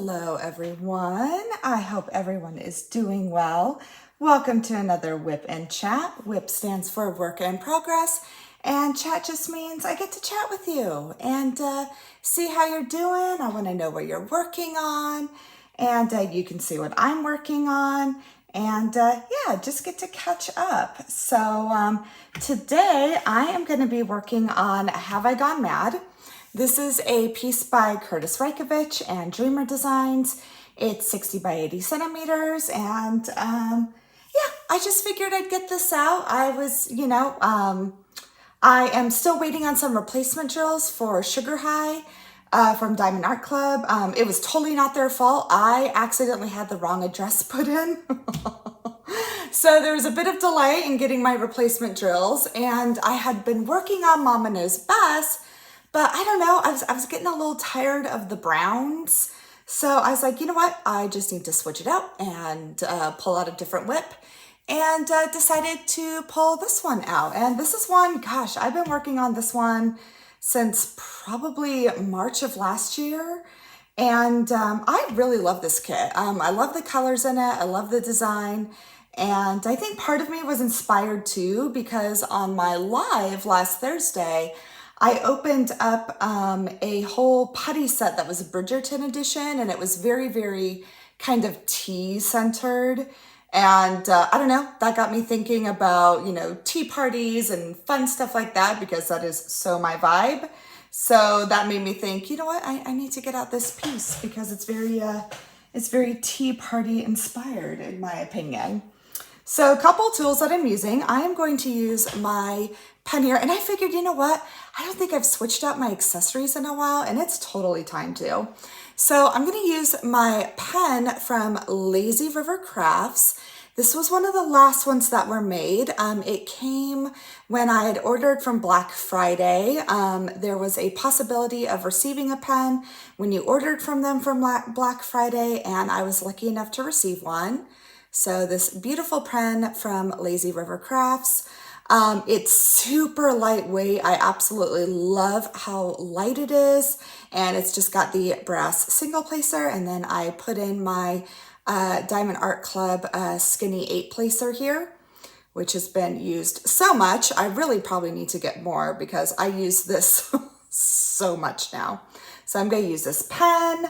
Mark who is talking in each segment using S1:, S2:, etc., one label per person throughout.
S1: Hello everyone. I hope everyone is doing well. Welcome to another WIP and Chat. WIP stands for Work in Progress, and chat just means I get to chat with you and see how you're doing. I want to know what you're working on, and you can see what I'm working on, and yeah, just get to catch up. So today I am going to be working on Have I Gone Mad? This is a piece by Curtis Reikovich and Dreamer Designs. It's 60 by 80 centimeters, and yeah, I just figured I'd get this out. I am still waiting on some replacement drills for Sugar High from Diamond Art Club. It was totally not their fault. I accidentally had the wrong address put in. So there was a bit of delay in getting my replacement drills, and I had been working on Mama Knows Best, but I don't know, I was getting a little tired of the browns. So I was like, you know what? I just need to switch it out and pull out a different WIP, and decided to pull this one out. And this is one, gosh, I've been working on this one since probably March of last year. And I really love this kit. I love the colors in it. I love the design. And I think part of me was inspired too, because on my live last Thursday, I opened up a whole putty set that was a Bridgerton edition, and it was very, very kind of tea centered. And I don't know, that got me thinking about, you know, tea parties and fun stuff like that, because that is so my vibe. So that made me think, you know what, I need to get out this piece because it's very tea party inspired in my opinion. So a couple tools that I'm using. I am going to use my pen here, and I figured, you know what? I don't think I've switched out my accessories in a while, and it's totally time to. So I'm going to use my pen from Lazy River Crafts. This was one of the last ones that were made. It came when I had ordered from Black Friday. There was a possibility of receiving a pen when you ordered from them from Black Friday, and I was lucky enough to receive one. So this beautiful pen from Lazy River Crafts. It's super lightweight. I absolutely love how light it is. And it's just got the brass single placer. And then I put in my Diamond Art Club skinny 8 placer here, which has been used so much. I really probably need to get more because I use this so much now. So I'm going to use this pen.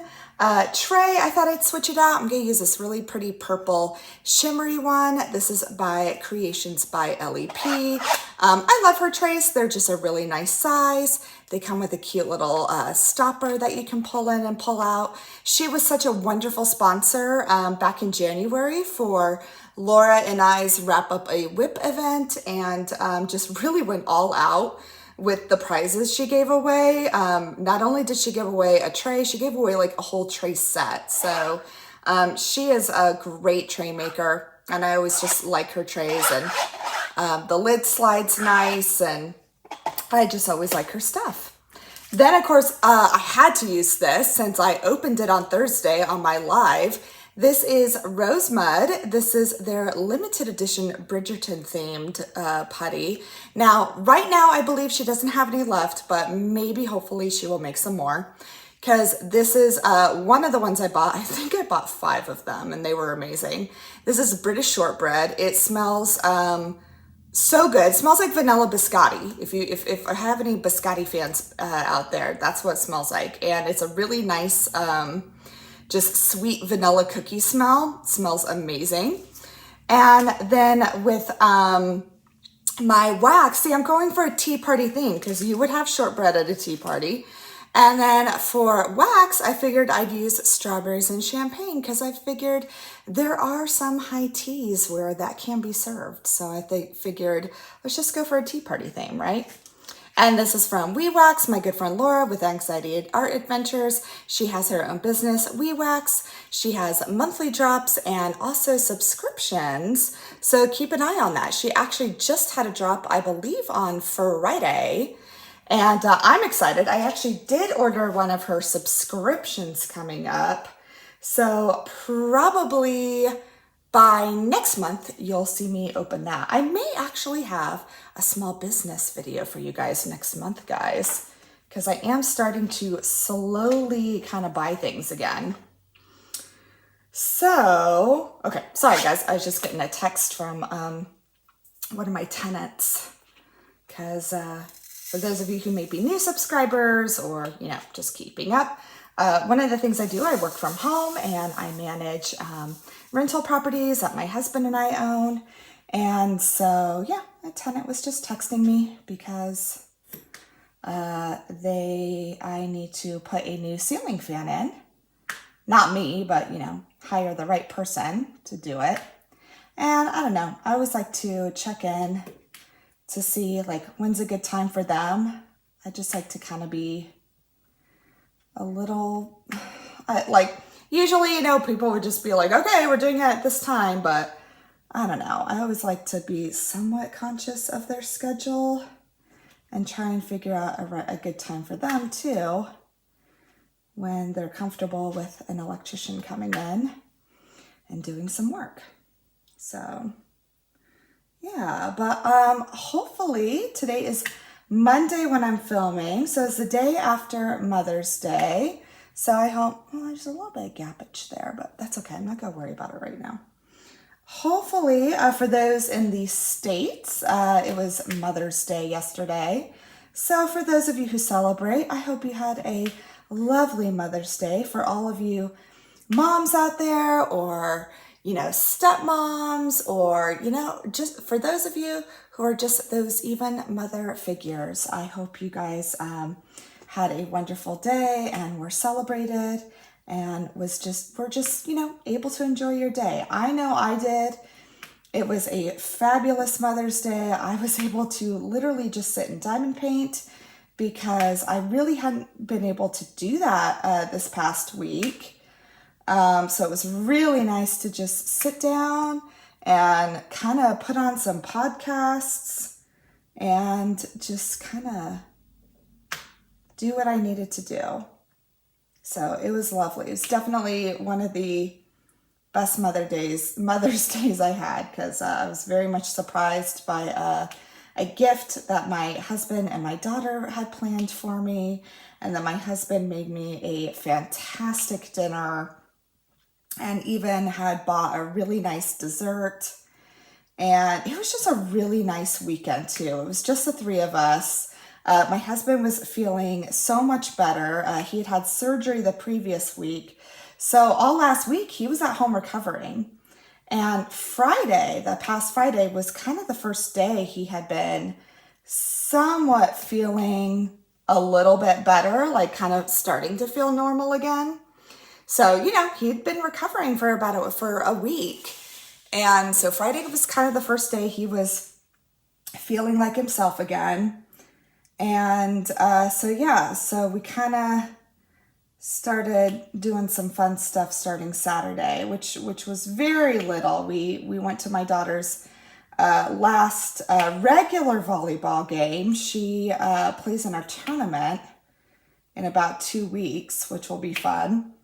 S1: Tray, I thought I'd switch it out. I'm going to use this really pretty purple shimmery one. This is by Creations by LEP. I love her trays. They're just a really nice size. They come with a cute little stopper that you can pull in and pull out. She was such a wonderful sponsor back in January for Laura and I's Wrap Up a WIP event, and just really went all out with the prizes she gave away. Not only did she give away a tray, she gave away like a whole tray set. So she is a great tray maker, and I always just like her trays, and the lid slides nice, and I just always like her stuff. Then of course I had to use this since I opened it on Thursday on my live. This is Rose Mud. This is their limited edition Bridgerton themed putty. Now, right now, I believe she doesn't have any left, but maybe, hopefully, she will make some more. Because this is one of the ones I bought. I think I bought 5 of them, and they were amazing. This is British shortbread. It smells so good. It smells like vanilla biscotti. If I have any biscotti fans out there, that's what it smells like. And it's a really nice just sweet vanilla cookie smell. It smells amazing. And then with my wax, see, I'm going for a tea party theme because you would have shortbread at a tea party. And then for wax, I figured I'd use strawberries and champagne because I figured there are some high teas where that can be served. So I figured let's just go for a tea party theme, right? And this is from WeWax, my good friend Laura with Anxiety Art Adventures. She has her own business, WeWax. She has monthly drops and also subscriptions. So keep an eye on that. She actually just had a drop, I believe, on Friday. And I'm excited. I actually did order one of her subscriptions coming up. So probably by next month, you'll see me open that. I may actually have a small business video for you guys next month, guys, because I am starting to slowly kind of buy things again. So, okay, sorry guys, I was just getting a text from one of my tenants, because for those of you who may be new subscribers or, just keeping up, one of the things I do, I work from home and I manage rental properties that my husband and I own. And so, yeah, a tenant was just texting me because I need to put a new ceiling fan in. Not me, but, hire the right person to do it. And I don't know, I always like to check in to see like when's a good time for them. I just like to kind of be a little, usually, people would just be like, okay, we're doing it at this time, but I don't know. I always like to be somewhat conscious of their schedule and try and figure out a good time for them too, when they're comfortable with an electrician coming in and doing some work. So yeah, but hopefully today is Monday when I'm filming, so it's the day after Mother's Day. So I hope, there's a little bit of gappage there, but that's okay. I'm not gonna worry about it right now. Hopefully, for those in the States, it was Mother's Day yesterday. So for those of you who celebrate, I hope you had a lovely Mother's Day. For all of you moms out there, or, stepmoms, or, just for those of you who are just those even mother figures, I hope you guys had a wonderful day and were celebrated and were just, able to enjoy your day. I know I did. It was a fabulous Mother's Day. I was able to literally just sit and diamond paint because I really hadn't been able to do that this past week. So it was really nice to just sit down and kind of put on some podcasts and just kind of do what I needed to do. So it was lovely. It was definitely one of the best Mother's Days I had, because I was very much surprised by a gift that my husband and my daughter had planned for me. And then my husband made me a fantastic dinner and even had bought a really nice dessert. And it was just a really nice weekend too. It was just the three of us. My husband was feeling so much better. He had had surgery the previous week. So all last week he was at home recovering. And the past Friday was kind of the first day he had been somewhat feeling a little bit better, like kind of starting to feel normal again. So, he'd been recovering for a week. And so Friday was kind of the first day he was feeling like himself again. And so we kind of started doing some fun stuff starting Saturday, which was very little. We went to my daughter's last regular volleyball game. She plays in our tournament in about 2 weeks, which will be fun.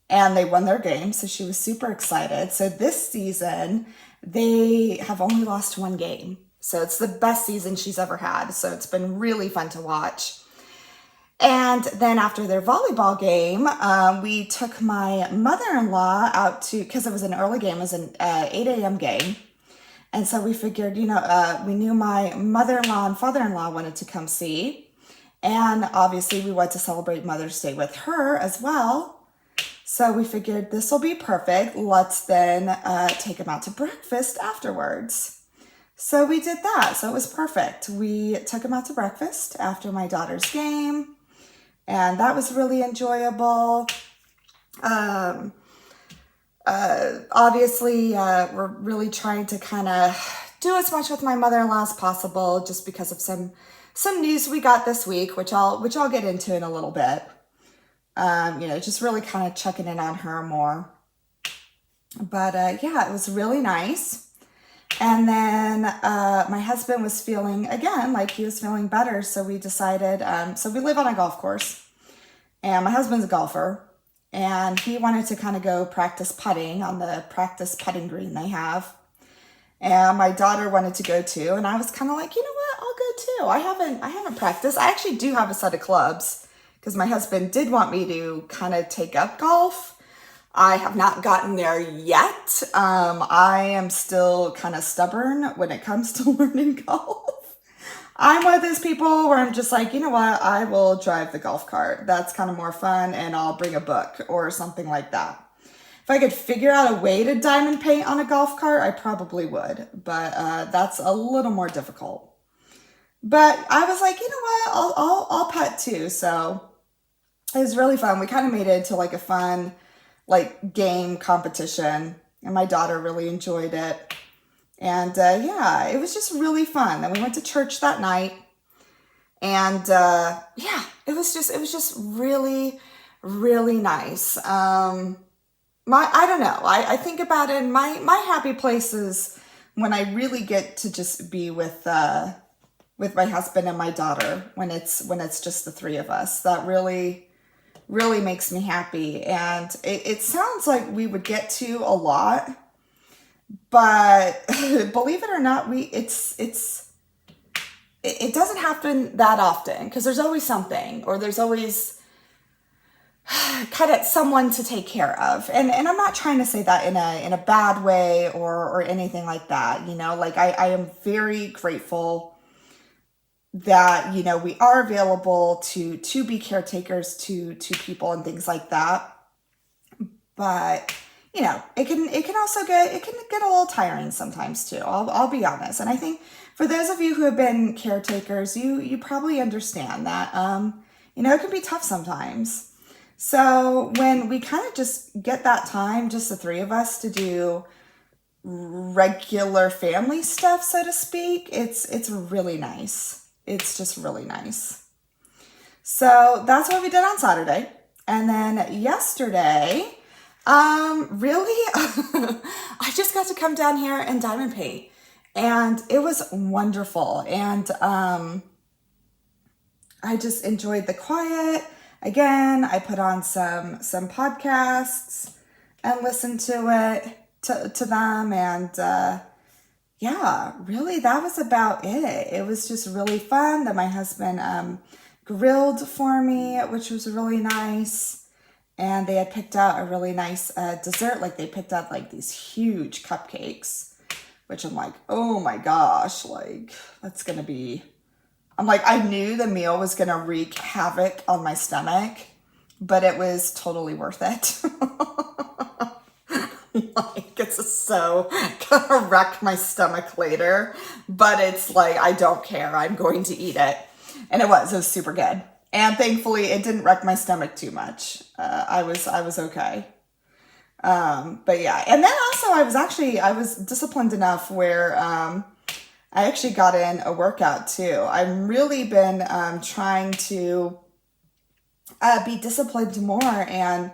S1: And they won their game, so she was super excited. So this season, they have only lost one game. So it's the best season she's ever had. So it's been really fun to watch. And then after their volleyball game, we took my mother-in-law out because it was an early game, it was an 8 a.m. game. And so we figured, we knew my mother-in-law and father-in-law wanted to come see. And obviously we wanted to celebrate Mother's Day with her as well. So we figured this will be perfect. Let's then take them out to breakfast afterwards. So we did that. So it was perfect. We took them out to breakfast after my daughter's game. And that was really enjoyable. Obviously, we're really trying to kind of do as much with my mother-in-law as possible, just because of some news we got this week, which I'll get into in a little bit. Just really kind of checking in on her more. But it was really nice. And then my husband was feeling, again, like he was feeling better. So we decided, so we live on a golf course. And my husband's a golfer. And he wanted to kind of go practice putting on the practice putting green they have. And my daughter wanted to go too. And I was kind of like, you know what, I'll go too. I haven't practiced. I actually do have a set of clubs, because my husband did want me to kind of take up golf. I have not gotten there yet. I am still kind of stubborn when it comes to learning golf. I'm one of those people where I'm just like, you know what, I will drive the golf cart. That's kind of more fun, and I'll bring a book or something like that. If I could figure out a way to diamond paint on a golf cart, I probably would, but that's a little more difficult. But I was like, you know what, I'll putt too. So it was really fun. We kind of made it into like a fun like game competition, and my daughter really enjoyed it. And yeah, it was just really fun. Then we went to church that night, and yeah, it was just really, really nice. I don't know. I think about it. My happy place is when I really get to just be with my husband and my daughter. When it's just the three of us, that really makes me happy. And it sounds like we would get to a lot, but believe it or not, it doesn't happen that often, because there's always something, or there's always kind of someone to take care of. And I'm not trying to say that in a bad way or anything like that. You know, like I am very grateful that, you know, we are available to be caretakers to people and things like that. But, you know, it can also get a little tiring sometimes too. I'll be honest. And I think for those of you who have been caretakers, you probably understand that, you know, it can be tough sometimes. So when we kind of just get that time, just the three of us, to do regular family stuff, so to speak, it's really nice. It's just really nice. So that's what we did on Saturday. And then yesterday, really, I just got to come down here and diamond paint, and it was wonderful. And I just enjoyed the quiet. Again, I put on some podcasts and listened to them, and yeah, really, that was about it. It was just really fun. That my husband grilled for me, which was really nice, and they had picked out a really nice dessert. Like, they picked out like these huge cupcakes, which I'm like, oh my gosh, like that's gonna be. I'm like, I knew the meal was going to wreak havoc on my stomach, but it was totally worth it. Like, it's so going to wreck my stomach later, but it's like, I don't care. I'm going to eat it. And it was super good. And thankfully it didn't wreck my stomach too much. I was okay. But yeah. And then also I was disciplined enough where, I actually got in a workout too. I've really been trying to be disciplined more and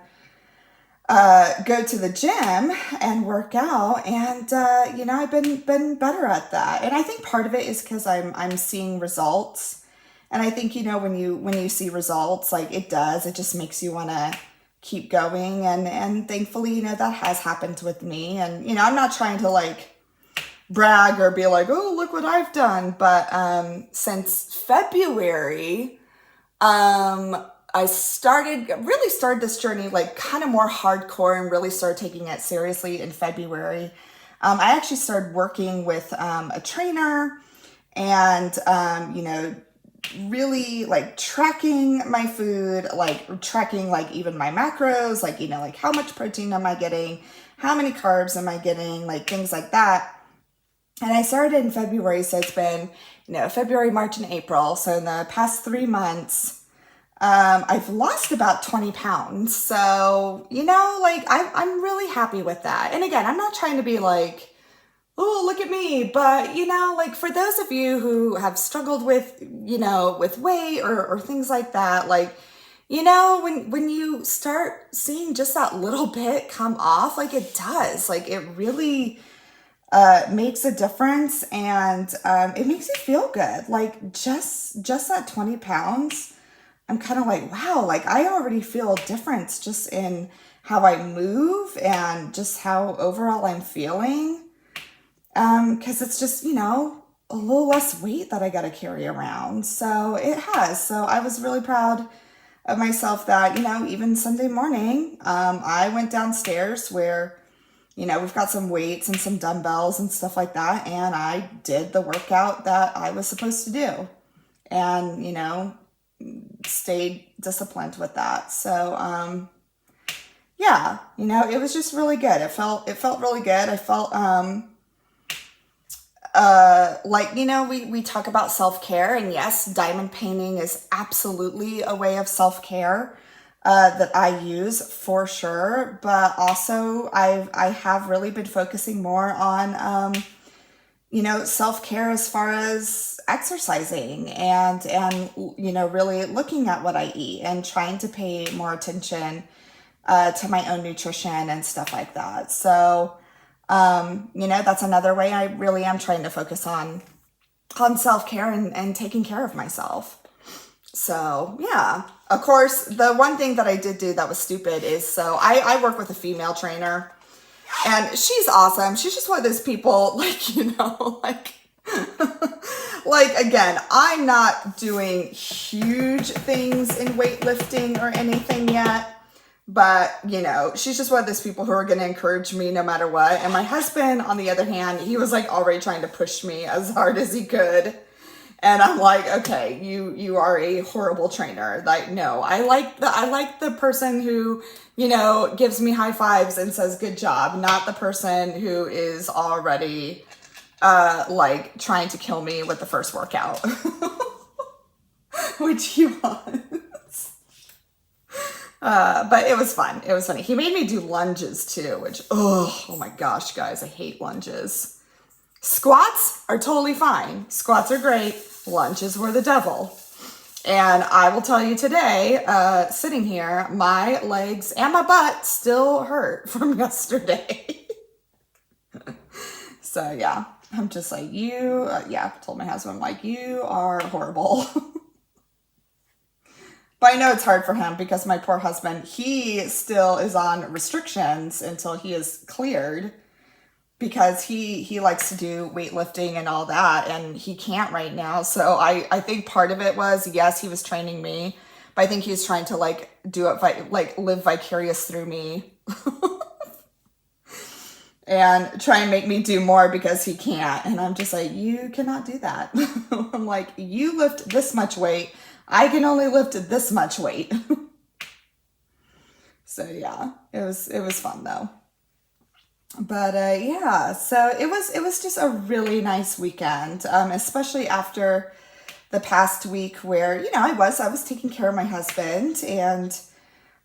S1: go to the gym and work out. And you know, I've been better at that. And I think part of it is because I'm seeing results. And I think, you know, when you see results, like it just makes you want to keep going. And thankfully, you know, that has happened with me. And, you know, I'm not trying to like brag or be like, oh, look what I've done. But since February, I really started this journey like kind of more hardcore, and really started taking it seriously in February. I actually started working with a trainer, and you know, really like tracking my food, like tracking like even my macros, like, you know, like how much protein am I getting, how many carbs am I getting, like things like that. And I started in February, so it's been, you know, February, March, and April. So in the past 3 months, I've lost about 20 pounds. So, you know, like I'm really happy with that. And again, I'm not trying to be like, oh, look at me. But, you know, like for those of you who have struggled with, you know, with weight or things like that, like, you know, when you start seeing just that little bit come off, like it does, like it really makes a difference, and it makes you feel good. Like just that 20 pounds, I'm kind of like, wow, like I already feel a difference just in how I move and just how overall I'm feeling. Because it's just, you know, a little less weight that I got to carry around. So it has. So I was really proud of myself that, even Sunday morning, I went downstairs where, we've got some weights and some dumbbells and stuff like that. And I did the workout that I was supposed to do and, stayed disciplined with that. So, yeah, it was just really good. It felt really good. I felt, we talk about self-care, and yes, diamond painting is absolutely a way of self-care that I use for sure. But also I have really been focusing more on, self-care as far as exercising and, really looking at what I eat and trying to pay more attention to my own nutrition and stuff like that. So, that's another way I really am trying to focus on self-care and taking care of myself. So yeah, of course, the one thing that I did do that was stupid is, so I work with a female trainer and she's awesome. She's just one of those people again, I'm not doing huge things in weightlifting or anything yet. But, she's just one of those people who are going to encourage me no matter what. And my husband, on the other hand, he was already trying to push me as hard as he could. And I'm like, okay, you are a horrible trainer. No, I like the person who, gives me high fives and says good job, not the person who is already trying to kill me with the first workout. Which he was. But it was fun. It was funny. He made me do lunges too, which, oh my gosh, guys, I hate lunges. Squats are totally fine. Squats are great. Lunges were the devil. And I will tell you today, sitting here, my legs and my butt still hurt from yesterday. So yeah, I'm just like, told my husband, you are horrible. But I know it's hard for him because my poor husband, he still is on restrictions until he is cleared because he likes to do weightlifting and all that, and he can't right now. So I think part of it was, yes, he was training me, but I think he's trying to do it, live vicarious through me and try and make me do more because he can't. And I'm just like, you cannot do that. I'm like, you lift this much weight. I can only lift this much weight. So yeah, it was fun though. But yeah, so it was just a really nice weekend, especially after the past week where, I was taking care of my husband, and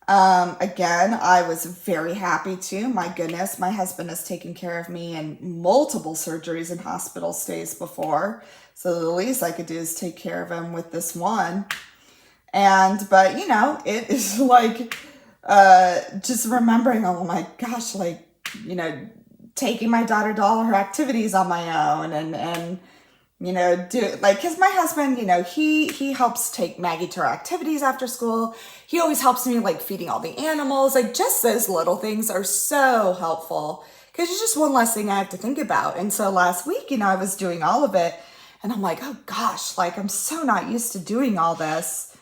S1: again, I was very happy too. My goodness, my husband has taken care of me in multiple surgeries and hospital stays before. So the least I could do is take care of him with this one. But it is just remembering, oh my gosh, taking my daughter to all her activities on my own and cause my husband, he helps take Maggie to her activities after school. He always helps me feeding all the animals. Just those little things are so helpful because it's just one less thing I have to think about. And so last week, I was doing all of it. And I'm like, oh gosh, I'm so not used to doing all this.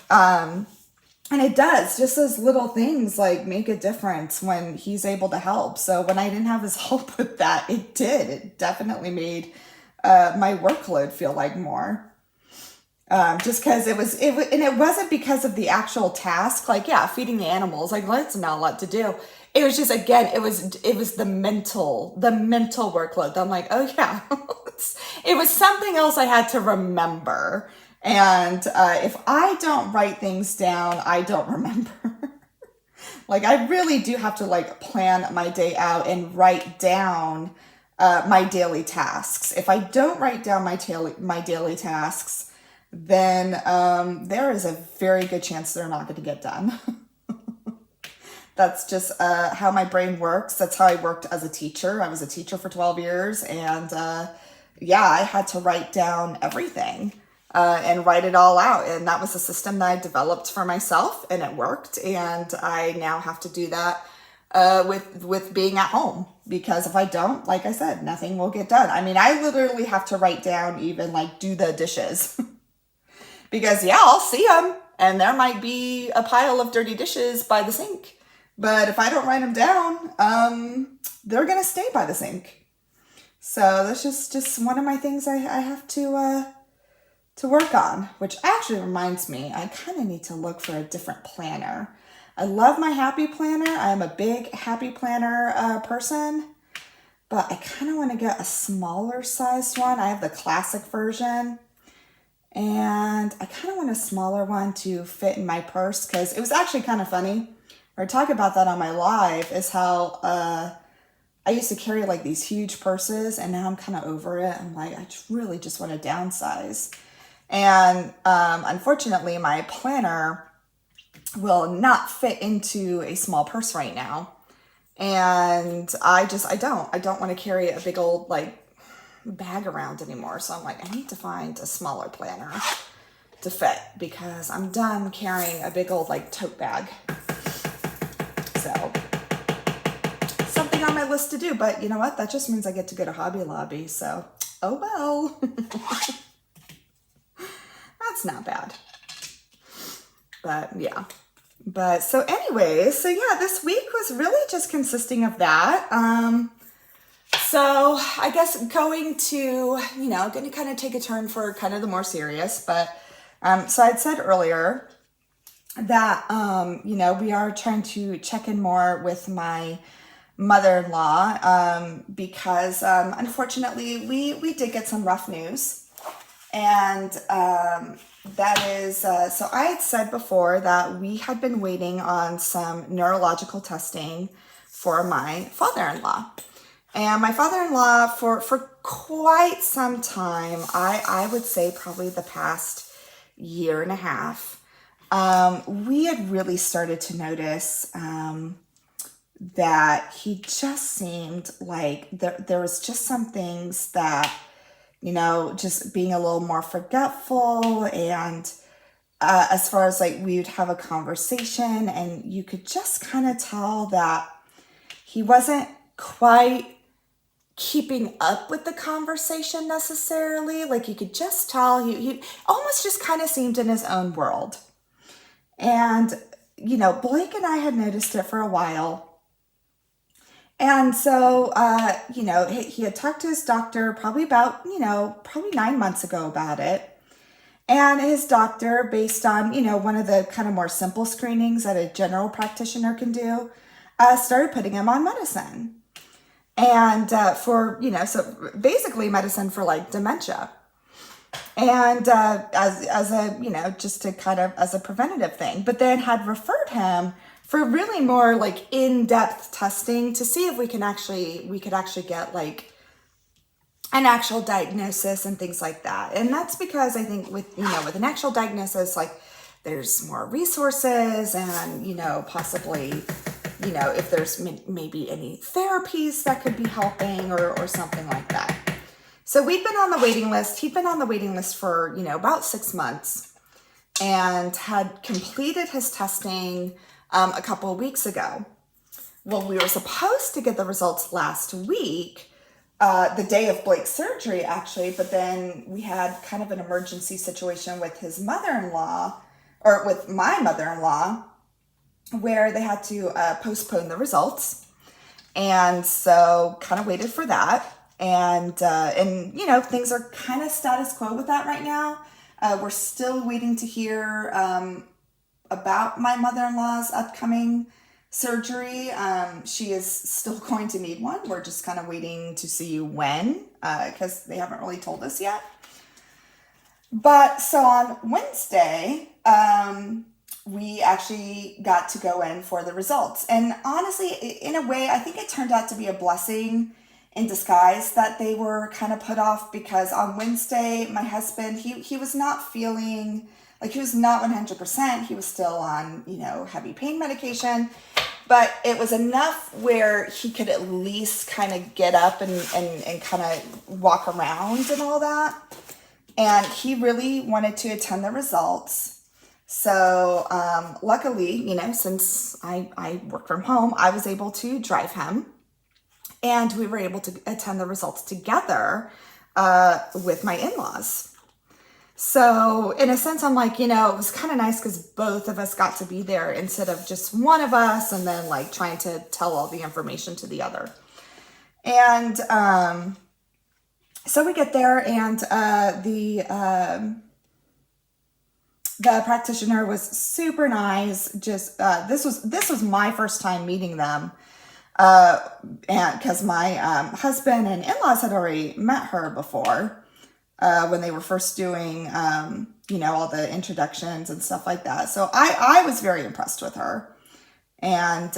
S1: And it does, just those little things make a difference when he's able to help. So when I didn't have his help with that, it definitely made my workload feel more. Just because it wasn't because of the actual task, feeding the animals, that's not a lot to do. It was just, again, it was the mental workload. I'm like, oh yeah, it was something else I had to remember. And if I don't write things down, I don't remember. I really do have to plan my day out and write down my daily tasks. If I don't write down my daily tasks, then there is a very good chance they're not going to get done. That's just how my brain works. That's how I worked as a teacher. I was a teacher for 12 years. And I had to write down everything and write it all out. And that was a system that I developed for myself, and it worked. And I now have to do that with being at home, because if I don't, like I said, nothing will get done. I mean, I literally have to write down even do the dishes because I'll see them and there might be a pile of dirty dishes by the sink. But if I don't write them down, they're going to stay by the sink. So that's just one of my things I have to work on, which actually reminds me, I kind of need to look for a different planner. I love my Happy Planner. I'm a big Happy Planner person, but I kind of want to get a smaller sized one. I have the classic version, and I kind of want a smaller one to fit in my purse, because it was actually kind of funny. I talk about that on my live, is how I used to carry like these huge purses, and now I'm kind of over it. I'm like, I really just want to downsize. And unfortunately, my planner will not fit into a small purse right now. And I don't want to carry a big old like bag around anymore. So I'm like, I need to find a smaller planner to fit, because I'm done carrying a big old like tote bag. So something on my list to do, but you know what? That just means I get to go to Hobby Lobby. So, oh well. That's not bad. But yeah. But so anyways, so yeah, this week was really just consisting of that. So I guess going to kind of take a turn for kind of the more serious, but so I'd said earlier that, we are trying to check in more with my mother-in-law, because unfortunately we did get some rough news. And that is, so I had said before that we had been waiting on some neurological testing for my father-in-law. And my father-in-law, for quite some time, I would say probably the past year and a half, we had really started to notice that he just seemed like there was just some things that, just being a little more forgetful. And as far as like we would have a conversation, and you could just kind of tell that he wasn't quite keeping up with the conversation necessarily. Like you could just tell he almost just kind of seemed in his own world. And, Blake and I had noticed it for a while. And so, he had talked to his doctor probably about, probably 9 months ago about it. And his doctor, based on, one of the kind of more simple screenings that a general practitioner can do, started putting him on medicine. And so basically medicine for like dementia. And as a, just to kind of as a preventative thing, but then had referred him for really more like in-depth testing to see if we could actually get like an actual diagnosis and things like that. And that's because I think with an actual diagnosis, like there's more resources and, possibly, if there's maybe any therapies that could be helping or something like that. So we've been on the waiting list. He'd been on the waiting list for, about 6 months, and had completed his testing a couple of weeks ago. Well, we were supposed to get the results last week, the day of Blake's surgery, actually, but then we had kind of an emergency situation with his mother-in-law, or with my mother-in-law, where they had to postpone the results. And so kind of waited for that. And things are kind of status quo with that right now. We're still waiting to hear about my mother-in-law's upcoming surgery. She is still going to need one. We're just kind of waiting to see when, because they haven't really told us yet. But so on Wednesday, we actually got to go in for the results. And honestly, in a way, I think it turned out to be a blessing in disguise that they were kind of put off, because on Wednesday, my husband, he was not feeling like he was not 100%. He was still on, heavy pain medication, but it was enough where he could at least kind of get up and kind of walk around and all that. And he really wanted to attend the results. So luckily, since I work from home, I was able to drive him. And we were able to attend the results together with my in-laws. So in a sense, I'm like, it was kind of nice because both of us got to be there instead of just one of us and then like trying to tell all the information to the other. And so we get there, and the practitioner was super nice. Just this was my first time meeting them, and because my husband and in-laws had already met her before when they were first doing all the introductions and stuff like that. So I was very impressed with her, and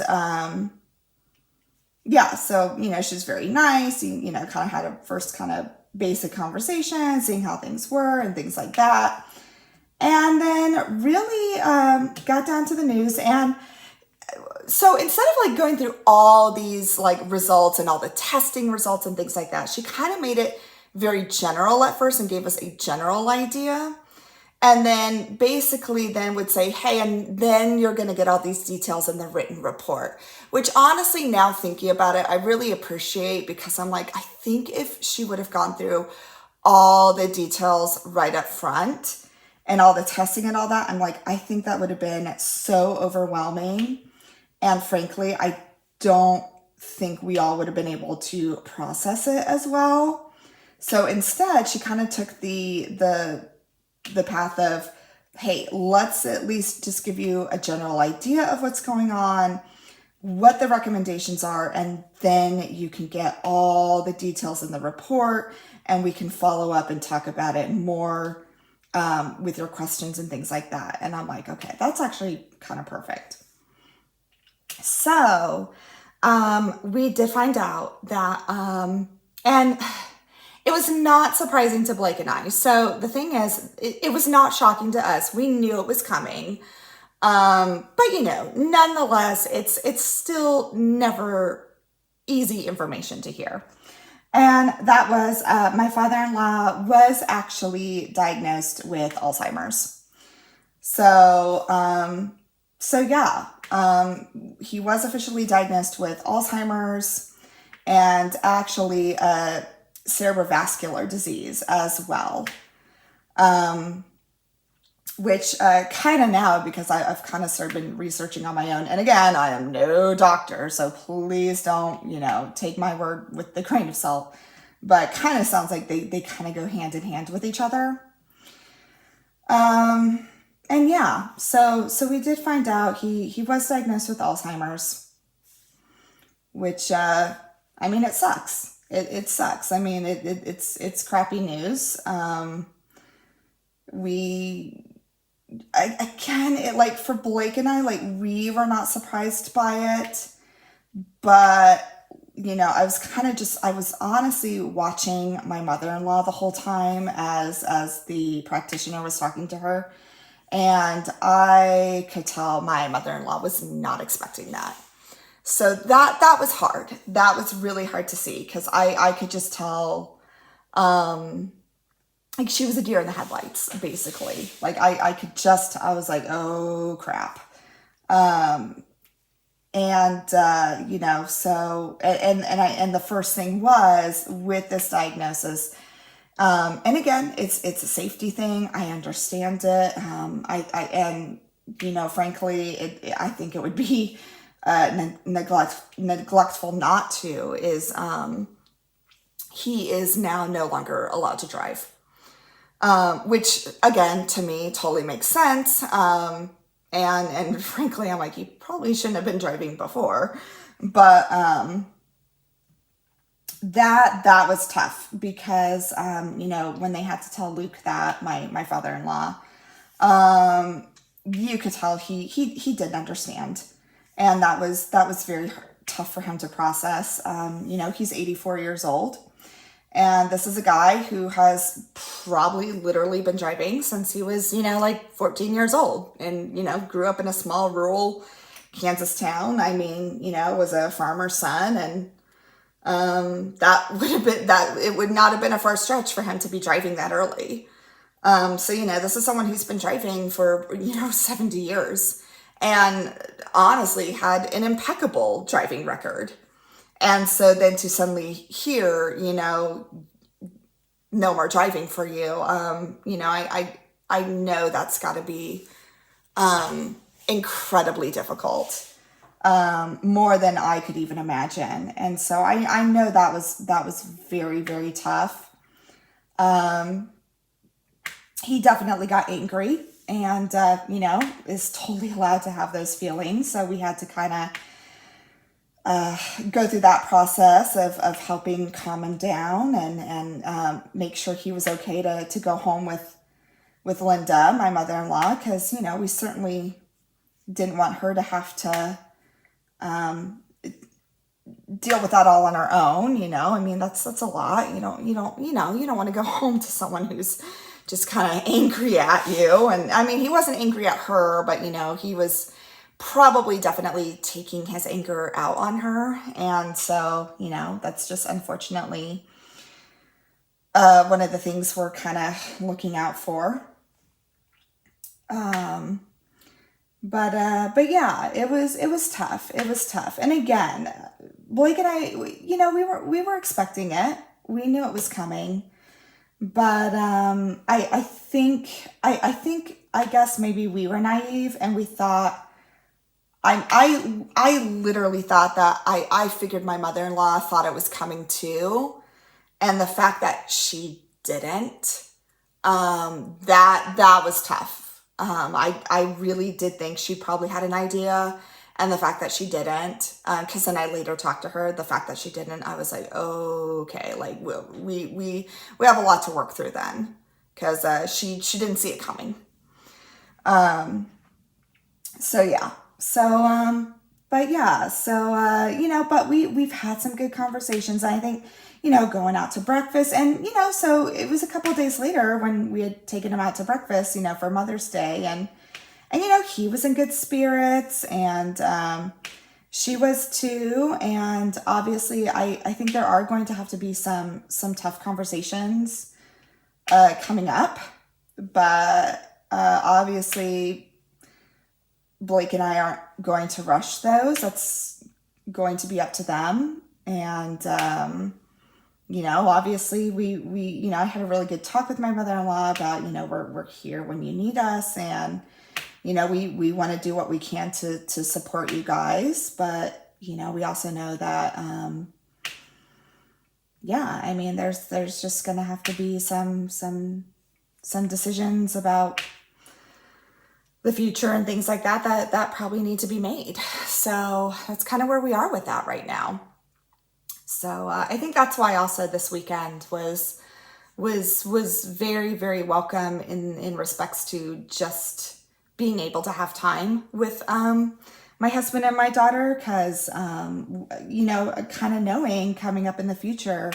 S1: yeah, so she's very nice. Kind of had a first kind of basic conversation, seeing how things were and things like that. And then really got down to the news. And so instead of like going through all these like results and all the testing results and things like that, she kind of made it very general at first and gave us a general idea. And then basically then would say, hey, and then you're going to get all these details in the written report, which honestly, now thinking about it, I really appreciate, because I'm like, I think if she would have gone through all the details right up front and all the testing and all that, I'm like, I think that would have been so overwhelming. And frankly, I don't think we all would have been able to process it as well. So instead, she kind of took the path of, hey, let's at least just give you a general idea of what's going on, what the recommendations are, and then you can get all the details in the report and we can follow up and talk about it more with your questions and things like that. And I'm like, okay, that's actually kind of perfect. So we did find out that, and it was not surprising to Blake and I. So the thing is, it was not shocking to us. We knew it was coming. But nonetheless, it's still never easy information to hear. And that was, my father-in-law was actually diagnosed with Alzheimer's. So yeah, he was officially diagnosed with Alzheimer's and actually cerebrovascular disease as well. Which kind of now, because I've kind of started been researching on my own. And again, I am no doctor, so please don't, take my word with the grain of salt. But kind of sounds like they kind of go hand in hand with each other. And yeah, so we did find out he was diagnosed with Alzheimer's, which, it sucks. It sucks. It's crappy news. For Blake and I, we were not surprised by it, but, I was honestly watching my mother-in-law the whole time as the practitioner was talking to her. And I could tell my mother-in-law was not expecting that. So that was hard. That was really hard to see, because I could just tell, she was a deer in the headlights, basically. I was like, oh crap. The first thing was with this diagnosis, and again, it's a safety thing. I understand it. Frankly, I think it would be neglectful not to, is he is now no longer allowed to drive. Which again, to me, totally makes sense. And frankly, I'm like, he probably shouldn't have been driving before, but, that was tough, because, when they had to tell Luke that, my father-in-law, you could tell he didn't understand. And that was very tough for him to process. He's 84 years old. And this is a guy who has probably literally been driving since he was, 14 years old, and, grew up in a small rural Kansas town. Was a farmer's son, and it would not have been a far stretch for him to be driving that early. This is someone who's been driving for, 70 years, and honestly had an impeccable driving record. And so then to suddenly hear, no more driving for you. You know, I know that's got to be incredibly difficult, more than I could even imagine. And so I know that was very, very tough. He definitely got angry, and you know, is totally allowed to have those feelings. So we had to kind of go through that process of helping calm him down, and make sure he was okay to go home with Linda, my mother-in-law, because, you know, we certainly didn't want her to have to deal with that all on her own. You know, I mean, that's a lot. You don't want to go home to someone who's just kind of angry at you. And I mean, he wasn't angry at her, but, you know, he was probably definitely taking his anger out on her. And so, you know, that's just unfortunately one of the things we're kind of looking out for. But yeah, it was tough. It was tough. And again, Blake and I, you know, we were expecting it. We knew it was coming. But I guess maybe we were naive, and we thought, I literally thought that I figured my mother-in-law thought it was coming too. And the fact that she didn't, that was tough. I really did think she probably had an idea, and the fact that she didn't, because then I later talked to her, the fact that she didn't, I was like, oh, okay, like we have a lot to work through then, because she didn't see it coming. So yeah, but yeah, so you know, but we've had some good conversations. I think, you know, going out to breakfast, and, you know, so it was a couple of days later when we had taken him out to breakfast, you know, for Mother's Day, and you know, he was in good spirits, and she was too. And obviously I think there are going to have to be some tough conversations coming up, but obviously Blake and I aren't going to rush those. That's going to be up to them. And you know, obviously we you know, I had a really good talk with my mother-in-law about, you know, we're here when you need us, and, you know, we want to do what we can to support you guys. But, you know, we also know that, yeah, I mean, there's just going to have to be some decisions about the future and things like that probably need to be made. So that's kind of where we are with that right now. So I think that's why also this weekend was very, very welcome in respects to just being able to have time with my husband and my daughter, because you know, kind of knowing coming up in the future,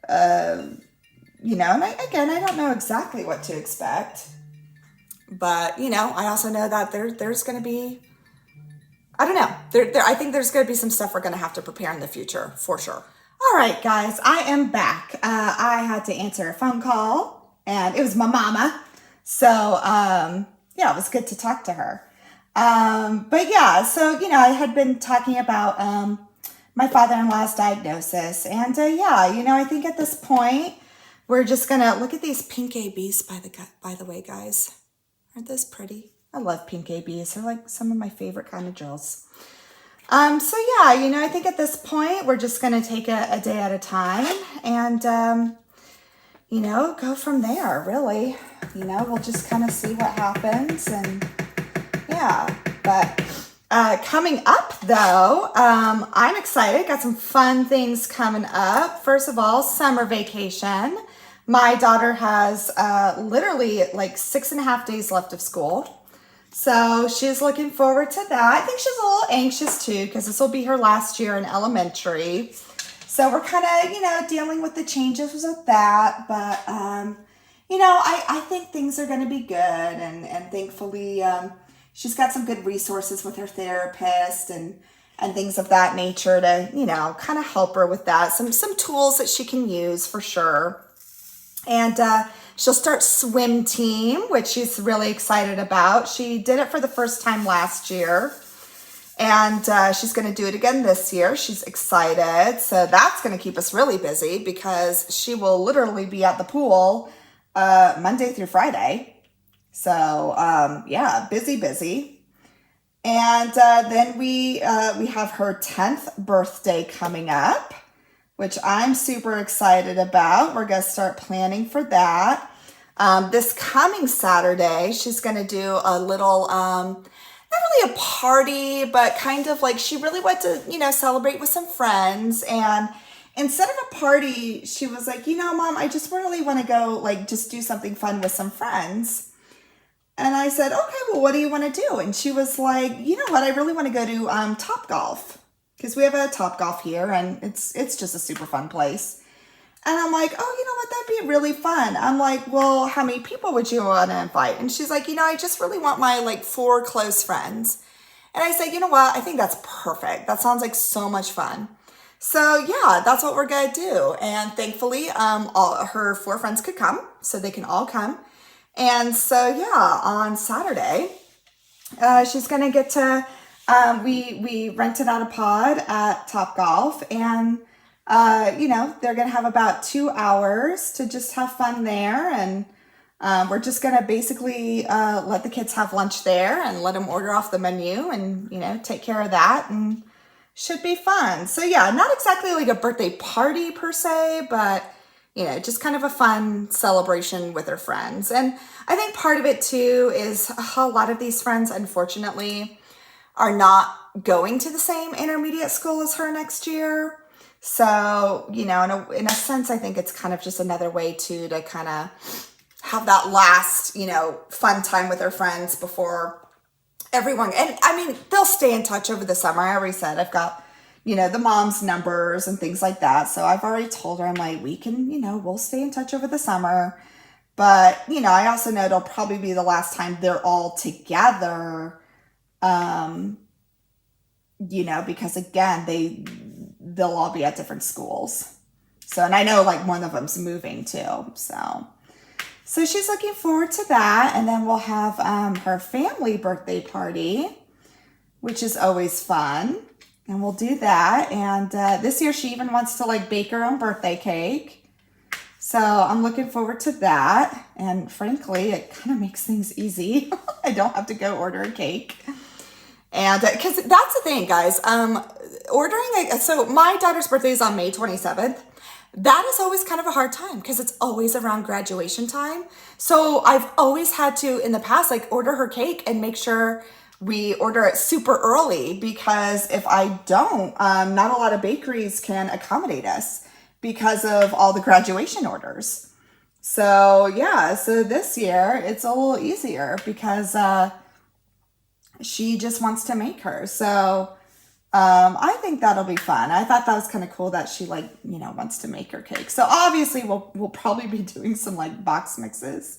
S1: you know, and I don't know exactly what to expect, but, you know, I also know that there's going to be, I don't know, I think there's going to be some stuff we're going to have to prepare in the future for sure. All right, guys, I am back. I had to answer a phone call, and it was my mama. So, yeah, it was good to talk to her. But yeah, so, you know, I had been talking about my father-in-law's diagnosis. And yeah, you know, I think at this point, we're just going to look at these pink ABs, by the way, guys. Aren't those pretty? I love pink ABs. They're like some of my favorite kind of drills. So yeah, you know, I think at this point, we're just going to take a day at a time, and, you know, go from there, really. You know, we'll just kind of see what happens, and yeah. But coming up, though, I'm excited. Got some fun things coming up. First of all, summer vacation. My daughter has literally like 6.5 days left of school. So she's looking forward to that. I think she's a little anxious too, because this will be her last year in elementary. So we're kind of, you know, dealing with the changes with that. But, you know, I think things are going to be good. And thankfully, she's got some good resources with her therapist and things of that nature to, you know, kind of help her with that. Some tools that she can use for sure. And she'll start swim team, which she's really excited about. She did it for the first time last year. And she's going to do it again this year. She's excited. So that's going to keep us really busy because she will literally be at the pool Monday through Friday. So yeah, busy. And then we have her 10th birthday coming up, which I'm super excited about. We're going to start planning for that. This coming Saturday, she's going to do a little, not really a party, but kind of like she really wanted to, you know, celebrate with some friends. And instead of a party, she was like, you know, Mom, I just really want to go like just do something fun with some friends. And I said, okay, well, what do you want to do? And she was like, you know what? I really want to go to Topgolf because we have a Topgolf here and it's just a super fun place. And I'm like, oh, you know what? That'd be really fun. I'm like, well, how many people would you want to invite? And she's like, you know, I just really want my like 4 close friends. And I said, you know what? I think that's perfect. That sounds like so much fun. So yeah, that's what we're going to do. And thankfully, all her 4 friends could come, so they can all come. And so, yeah, on Saturday, she's going to get to, we rented out a pod at Topgolf and, you know, they're going to have about 2 hours to just have fun there. And we're just going to basically let the kids have lunch there and let them order off the menu and, you know, take care of that and should be fun. So, yeah, not exactly like a birthday party per se, but you know, just kind of a fun celebration with her friends. And I think part of it too is a lot of these friends, unfortunately, are not going to the same intermediate school as her next year. So, you know, in a sense, I think it's kind of just another way to kind of have that last, you know, fun time with her friends before everyone. And I mean, they'll stay in touch over the summer. I already said I've got, you know, the mom's numbers and things like that. So I've already told her, I'm like, we can, you know, we'll stay in touch over the summer. But, you know, I also know it'll probably be the last time they're all together, you know, because again, they'll all be at different schools. So, and I know like one of them's moving too. So she's looking forward to that. And then we'll have her family birthday party, which is always fun. And we'll do that. And this year she even wants to like bake her own birthday cake. So I'm looking forward to that. And frankly, it kind of makes things easy. I don't have to go order a cake. And because that's the thing, guys, so my daughter's birthday is on May 27th. That is always kind of a hard time because it's always around graduation time. So I've always had to, in the past, like order her cake and make sure we order it super early because if I don't, not a lot of bakeries can accommodate us because of all the graduation orders. So yeah, so this year it's a little easier because she just wants to make her. So I think that'll be fun. I thought that was kind of cool that she like, you know, wants to make her cake. So obviously we'll probably be doing some like box mixes.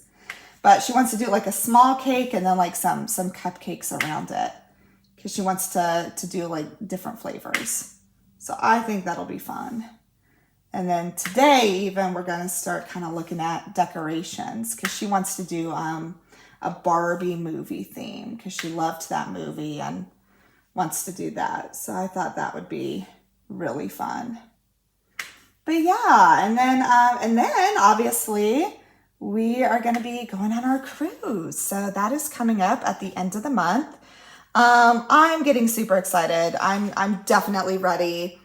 S1: But she wants to do like a small cake and then like some cupcakes around it because she wants to do like different flavors. So I think that'll be fun. And then today even we're going to start kind of looking at decorations because she wants to do a Barbie movie theme because she loved that movie and wants to do that. So I thought that would be really fun. But yeah, and then obviously we are going to be going on our cruise. So that is coming up at the end of the month. I'm getting super excited. I'm definitely ready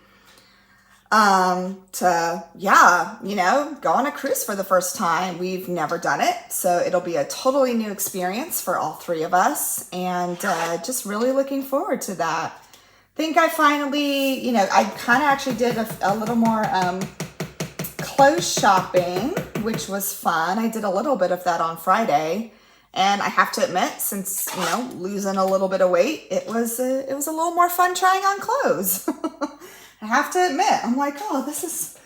S1: to, yeah, you know, go on a cruise for the first time. We've never done it. So it'll be a totally new experience for all 3 of us. And just really looking forward to that. I think I finally, you know, I kind of actually did a little more clothes shopping, which was fun. I did a little bit of that on Friday, and I have to admit, since you know losing a little bit of weight, it was a little more fun trying on clothes. I have to admit, I'm like, oh, this is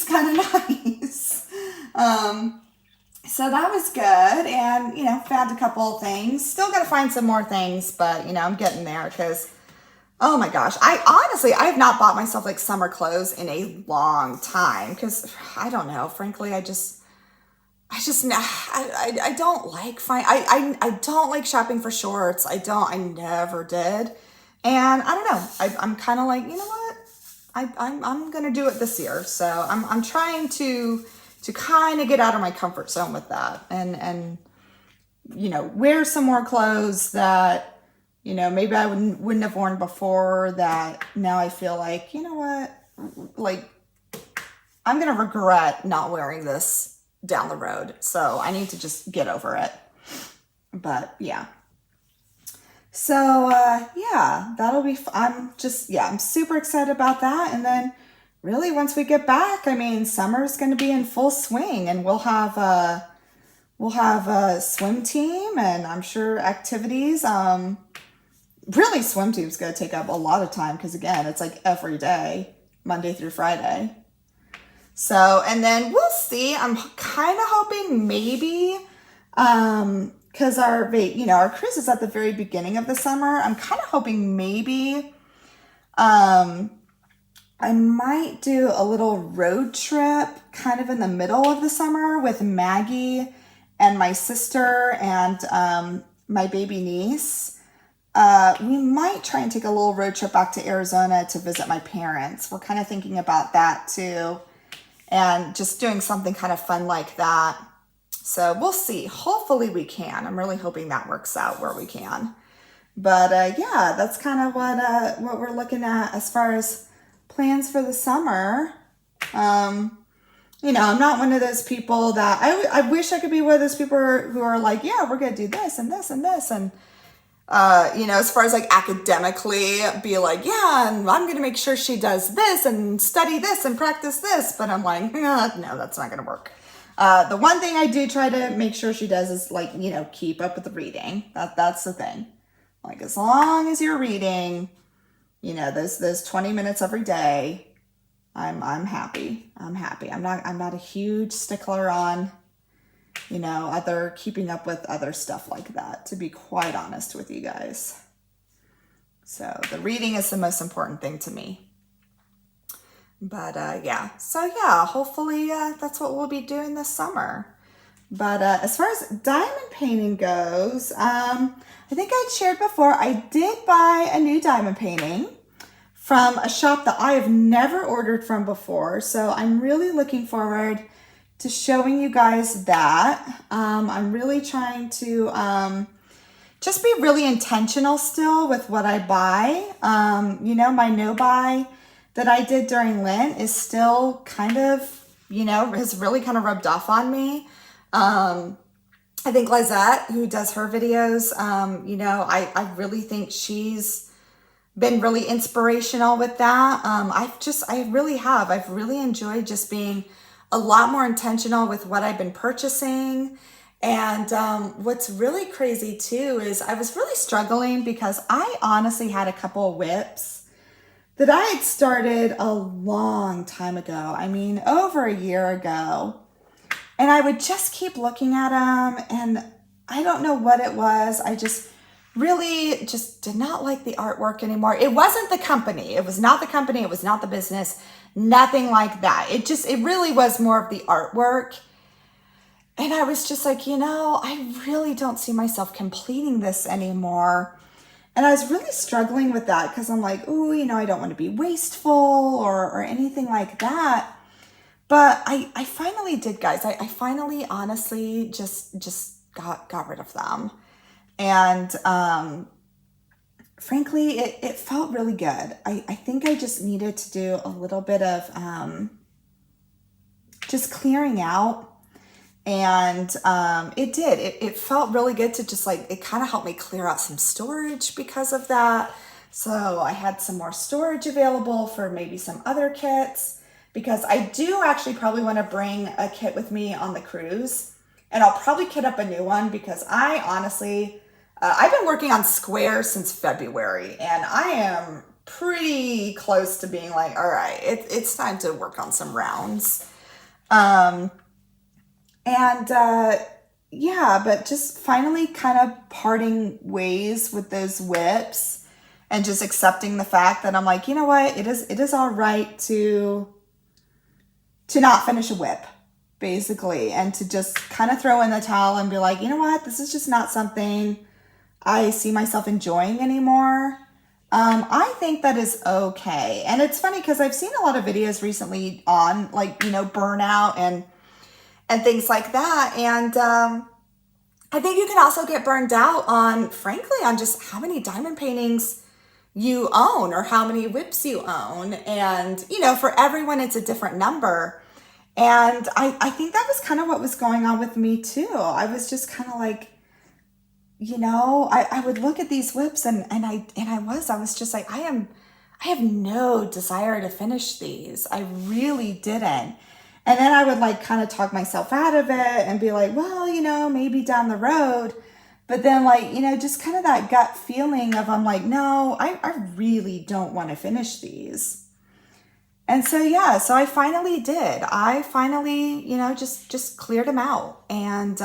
S1: kind of nice. So that was good, and you know, found a couple of things. Still got to find some more things, but you know, I'm getting there because. Oh my gosh. I have not bought myself like summer clothes in a long time because I don't know. Frankly, I don't like I don't like shopping for shorts. I never did. And I don't know, I'm kind of like, you know what? I'm going to do it this year. So I'm trying to kind of get out of my comfort zone with that and, you know, wear some more clothes that, you know, maybe I wouldn't have worn before, that now I feel like, you know what, like I'm going to regret not wearing this down the road. So I need to just get over it. But yeah. So yeah, that'll be, I'm super excited about that. And then really once we get back, I mean, summer's going to be in full swing, and we'll have a swim team, and I'm sure activities. Really, swim team's going to take up a lot of time because, again, it's like every day, Monday through Friday. So, and then we'll see. I'm kind of hoping maybe, because our cruise is at the very beginning of the summer. I'm kind of hoping maybe, I might do a little road trip kind of in the middle of the summer with Maggie and my sister and my baby niece. We might try and take a little road trip back to Arizona to visit my parents. We're kind of thinking about that too, and just doing something kind of fun like that. So we'll see. Hopefully we can. I'm really hoping that works out where we can. But yeah, that's kind of what we're looking at as far as plans for the summer. You know, I'm not one of those people that I wish I could be one of those people who are like, yeah, we're going to do this and this and this. And, you know, as far as like academically be like, yeah, and I'm going to make sure she does this and study this and practice this. But I'm like, no, that's not going to work. The one thing I do try to make sure she does is like, you know, keep up with the reading. That's the thing. Like, as long as you're reading, you know, those 20 minutes every day, I'm happy. I'm happy. I'm not a huge stickler on, you know, keeping up with other stuff like that, to be quite honest with you guys. So the reading is the most important thing to me. But yeah, so yeah, hopefully that's what we'll be doing this summer. But as far as diamond painting goes, I think I'd shared before, I did buy a new diamond painting from a shop that I have never ordered from before. So I'm really looking forward to showing you guys that. I'm really trying to just be really intentional still with what I buy. You know, my no-buy that I did during Lent is still kind of, you know, has really kind of rubbed off on me. I think Lizette, who does her videos, you know, I really think she's been really inspirational with that. I've really enjoyed just being a lot more intentional with what I've been purchasing. And what's really crazy too is I was really struggling because I honestly had a couple of WIPs that I had started a long time ago. I mean, over a year ago. And I would just keep looking at them, and I don't know what it was. I just really just did not like the artwork anymore. It wasn't the company. It was not the company. It was not the business. Nothing like that. It really was more of the artwork. And I was just like, you know, I really don't see myself completing this anymore. And I was really struggling with that because I'm like, ooh, you know, I don't want to be wasteful or anything like that. But I finally did, guys. I finally, honestly, just got rid of them. And frankly, it felt really good. I think I just needed to do a little bit of just clearing out. And it did. It felt really good to just like, it kind of helped me clear out some storage because of that. So I had some more storage available for maybe some other kits, because I do actually probably want to bring a kit with me on the cruise. And I'll probably kit up a new one because I honestly, I've been working on squares since February, and I am pretty close to being like, all right, it's time to work on some rounds. Yeah, but just finally kind of parting ways with those WIPs and just accepting the fact that I'm like, you know what, it is all right to not finish a WIP, basically, and to just kind of throw in the towel and be like, you know what, this is just not something I see myself enjoying anymore. I think that is okay. And it's funny because I've seen a lot of videos recently on like, burnout and things like that. And I think you can also get burned out on, frankly, on just how many diamond paintings you own or how many WIPs you own. And, for everyone, it's a different number. And I think that was kind of what was going on with me too. I was just kind of like, I would look at these WIPs and I was just like, I have no desire to finish these. I really didn't. And then I would like kind of talk myself out of it and be like, well, maybe down the road. But then like, just kind of that gut feeling of, I'm like, no, I really don't want to finish these. And so, yeah, so I finally did. I finally, just cleared them out. And,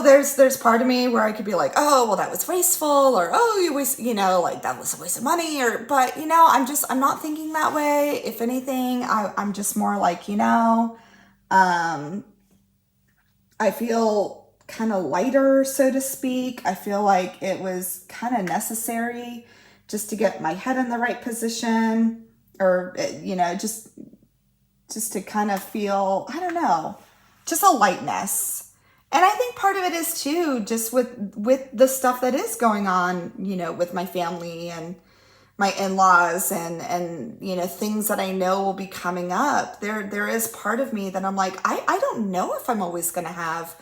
S1: there's part of me where I could be like, oh, well, that was wasteful, or, oh, you waste, like that was a waste of money, but, I'm not thinking that way. If anything, I'm just more like, I feel kind of lighter, so to speak. I feel like it was kind of necessary just to get my head in the right position, or, just to kind of feel, I don't know, just a lightness. And I think part of it is too, just with the stuff that is going on, with my family and my in-laws and things that I know will be coming up. There is part of me that I'm like, I don't know if I'm always going to have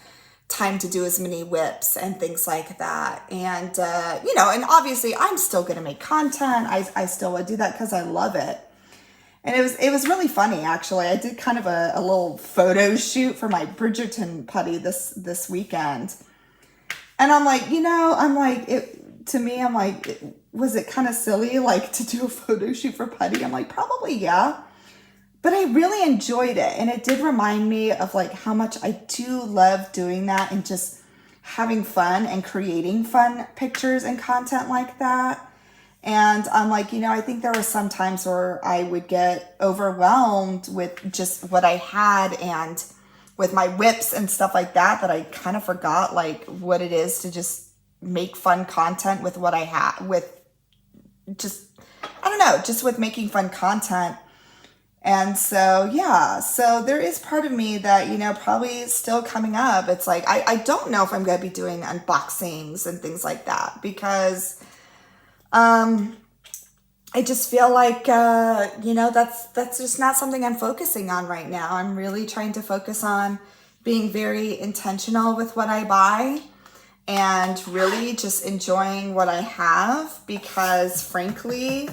S1: time to do as many WIPs and things like that. And, and obviously I'm still going to make content. I still would do that because I love it. And it was really funny, actually. I did kind of a little photo shoot for my Bridgerton putty this weekend. And I'm like, was it kind of silly, like, to do a photo shoot for putty? I'm like, probably, yeah. But I really enjoyed it. And it did remind me of, like, how much I do love doing that and just having fun and creating fun pictures and content like that. And I'm like, I think there were some times where I would get overwhelmed with just what I had and with my WIPs and stuff like that I kind of forgot like what it is to just make fun content with what I had, with just, I don't know, just with making fun content. And so, yeah, so there is part of me that, probably still coming up. It's like, I don't know if I'm going to be doing unboxings and things like that because I just feel like, that's just not something I'm focusing on right now. I'm really trying to focus on being very intentional with what I buy and really just enjoying what I have because frankly,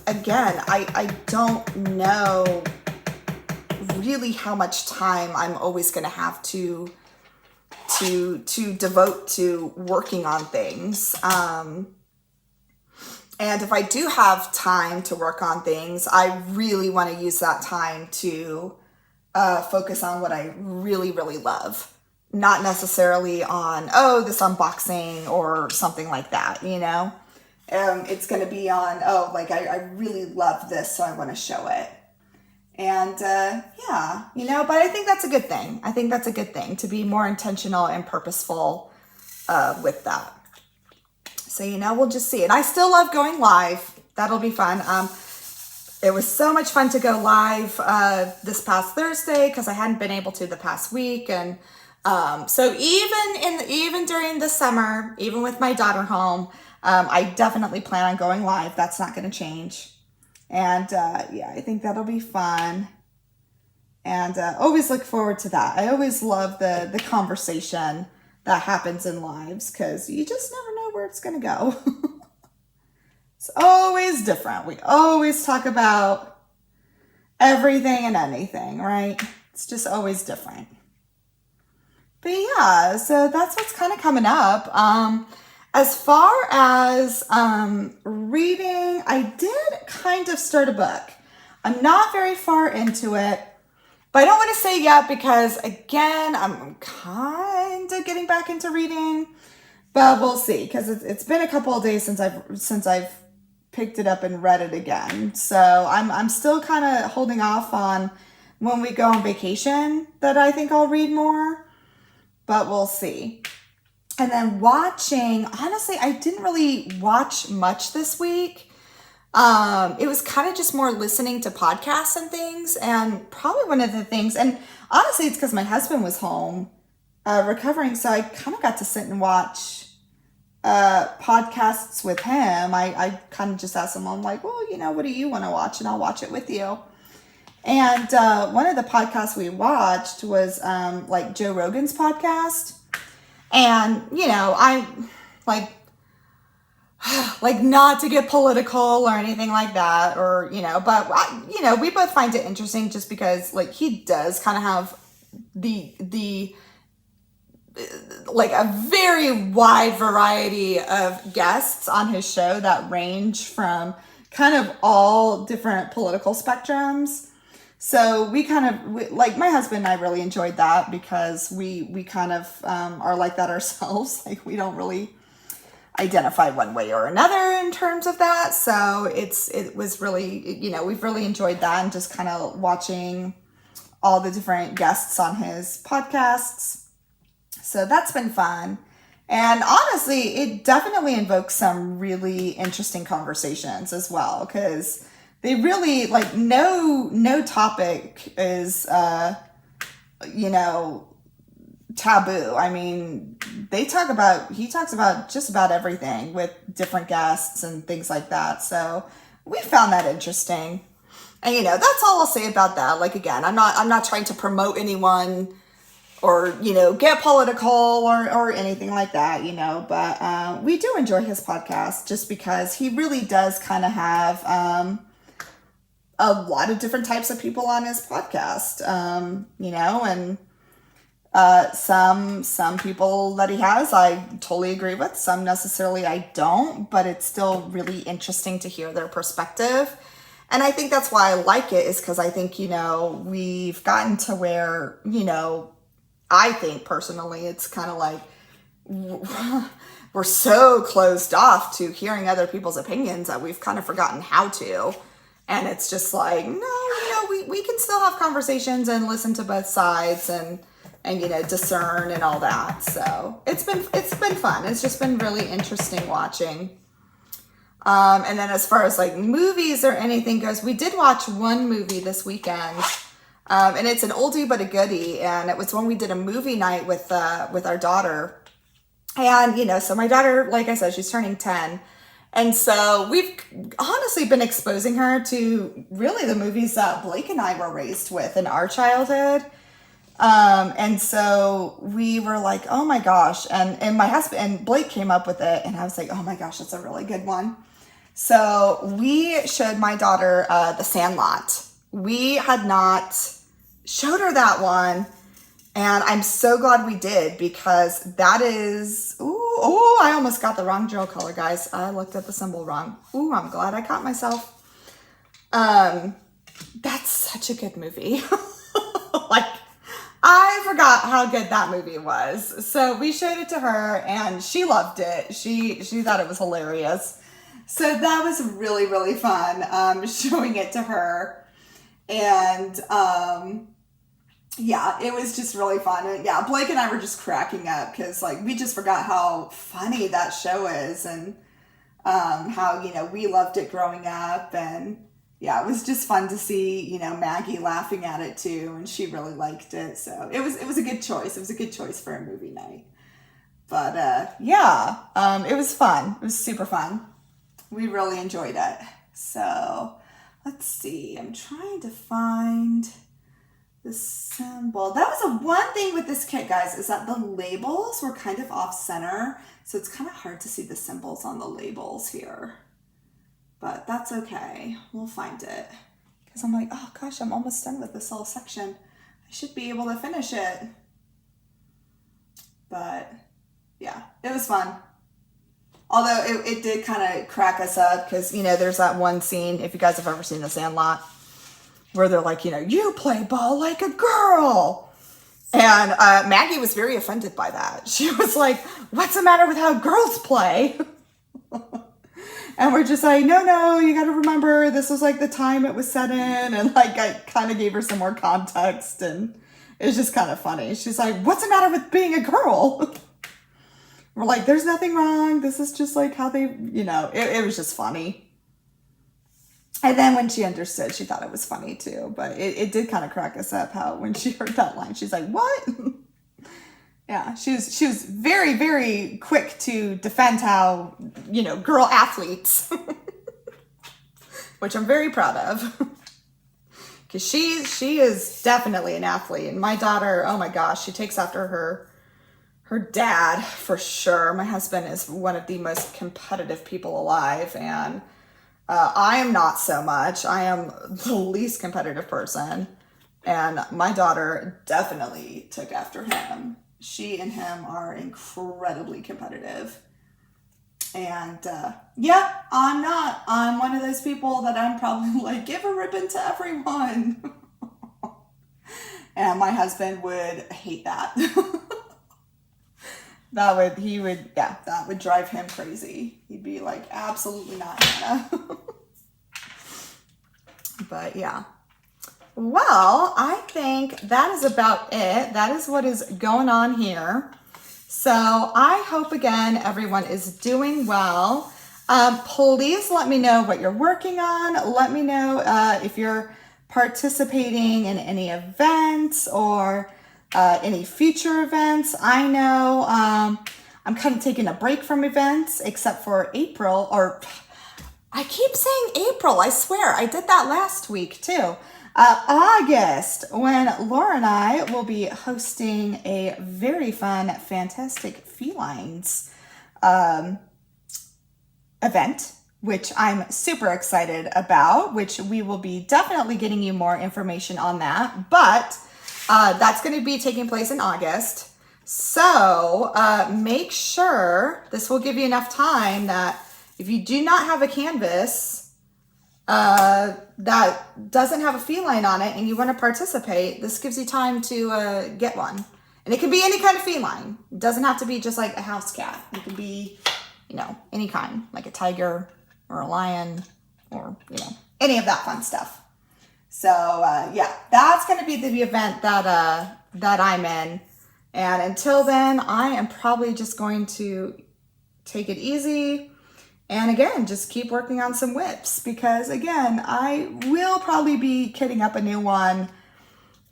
S1: again, I don't know really how much time I'm always going to have to devote to working on things. And if I do have time to work on things, I really want to use that time to focus on what I really, really love. Not necessarily on, this unboxing or something like that, It's going to be on, I really love this, so I want to show it. And yeah, but I think that's a good thing. I think that's a good thing to be more intentional and purposeful with that. So, we'll just see. And I still love going live. That'll be fun. It was so much fun to go live this past Thursday because I hadn't been able to the past week. And so even during the summer, even with my daughter home, I definitely plan on going live. That's not going to change. And yeah, I think that'll be fun. And always look forward to that. I always love the conversation that happens in lives because you just never know where it's going to go. It's always different. We always talk about everything and anything, right? It's just always different. But yeah, so that's what's kind of coming up. As far as reading, I did kind of start a book. I'm not very far into it. But I don't want to say yet because, again, I'm kind of getting back into reading. But we'll see because it's been a couple of days since I've picked it up and read it again. So I'm still kind of holding off on when we go on vacation that I think I'll read more. But we'll see. And then watching, honestly, I didn't really watch much this week. It was kind of just more listening to podcasts and things. And probably one of the things, and honestly, it's because my husband was home recovering. So I kind of got to sit and watch podcasts with him. I kind of just asked him, I'm like, well, what do you want to watch? And I'll watch it with you. And one of the podcasts we watched was like Joe Rogan's podcast. And, I'm like not to get political or anything like that, or, but, we both find it interesting just because like he does kind of have the like a very wide variety of guests on his show that range from kind of all different political spectrums. So we kind of, like my husband and I really enjoyed that because we kind of are like that ourselves. Like we don't really identify one way or another in terms of that. So it was really, we've really enjoyed that and just kind of watching all the different guests on his podcasts. So that's been fun. And honestly, it definitely invokes some really interesting conversations as well, because they really, like, no topic is, taboo. I mean, he talks about just about everything with different guests and things like that. So we found that interesting. And, that's all I'll say about that. Like, again, I'm not trying to promote anyone or, get political or anything like that, but we do enjoy his podcast just because he really does kind of have a lot of different types of people on his podcast, and some people that he has, I totally agree with. Some necessarily I don't, but it's still really interesting to hear their perspective. And I think that's why I like it, is because I think, we've gotten to where, I think personally, it's kind of like we're so closed off to hearing other people's opinions that we've kind of forgotten how to. And it's just like, no, we can still have conversations and listen to both sides and discern and all that. So it's been fun. It's just been really interesting watching. And then as far as like movies or anything goes, we did watch one movie this weekend. And it's an oldie but a goodie, and it was when we did a movie night with our daughter. And so my daughter, like I said, she's turning 10, and so we've honestly been exposing her to really the movies that Blake and I were raised with in our childhood. And so we were like, oh my gosh, and my husband and Blake came up with it, and I was like, oh my gosh, that's a really good one. So we showed my daughter The Sandlot. We had not showed her that one, and I'm so glad we did, because that is, I almost got the wrong drill color, guys. I looked at the symbol wrong. I'm glad I caught myself. That's such a good movie. Like, I forgot how good that movie was. So we showed it to her, and she loved it. She thought it was hilarious. So that was really, really fun, showing it to her. And, yeah, it was just really fun. And yeah, Blake and I were just cracking up because, like, we just forgot how funny that show is, and how, we loved it growing up. And yeah, it was just fun to see, Maggie laughing at it too, and she really liked it. So it was a good choice. It was a good choice for a movie night. But yeah, it was fun. It was super fun. We really enjoyed it. So let's see. I'm trying to find the symbol. That was the one thing with this kit, guys, is that the labels were kind of off center. So it's kind of hard to see the symbols on the labels here. But that's okay. We'll find it. Because I'm like, oh gosh, I'm almost done with this whole section. I should be able to finish it. But yeah, it was fun. Although it did kind of crack us up because, there's that one scene, if you guys have ever seen The Sandlot, where they're like, you play ball like a girl. And Maggie was very offended by that. She was like, what's the matter with how girls play? And we're just like, no, you got to remember, this was like the time it was set in. And like, I kind of gave her some more context, and it's just kind of funny. She's like, what's the matter with being a girl? We're like, there's nothing wrong. This is just like how they, you know, it was just funny. And then when she understood, she thought it was funny too. But it did kind of crack us up how when she heard that line, she's like, what? Yeah, she was very, very quick to defend how, you know, girl athletes, which I'm very proud of. Because she is definitely an athlete. And my daughter, oh my gosh, she takes after her dad for sure. My husband is one of the most competitive people alive. And I am not so much. I am the least competitive person. And my daughter definitely took after him. She and him are incredibly competitive. And yeah, I'm not. I'm one of those people that I'm probably like, give a ribbon to everyone. And my husband would hate that. That would drive him crazy. He'd be like, absolutely not, Hannah. But yeah. Well, I think that is about it. That is what is going on here. So I hope, again, everyone is doing well. Please let me know what you're working on. Let me know if you're participating in any events or any future events. I know I'm kind of taking a break from events except for April, or I keep saying April. I swear I did that last week too. August, when Laura and I will be hosting a very fun, fantastic felines event, which I'm super excited about, which we will be definitely getting you more information on that. But that's going to be taking place in August. So make sure this will give you enough time that if you do not have a canvas that doesn't have a feline on it and you want to participate, this gives you time to get one. And it can be any kind of feline. It doesn't have to be just like a house cat. It can be, you know, any kind, like a tiger or a lion or, you know, any of that fun stuff. So yeah, that's going to be the event that I'm in. And until then, I am probably just going to take it easy. And again, just keep working on some WIPs, because again, I will probably be kitting up a new one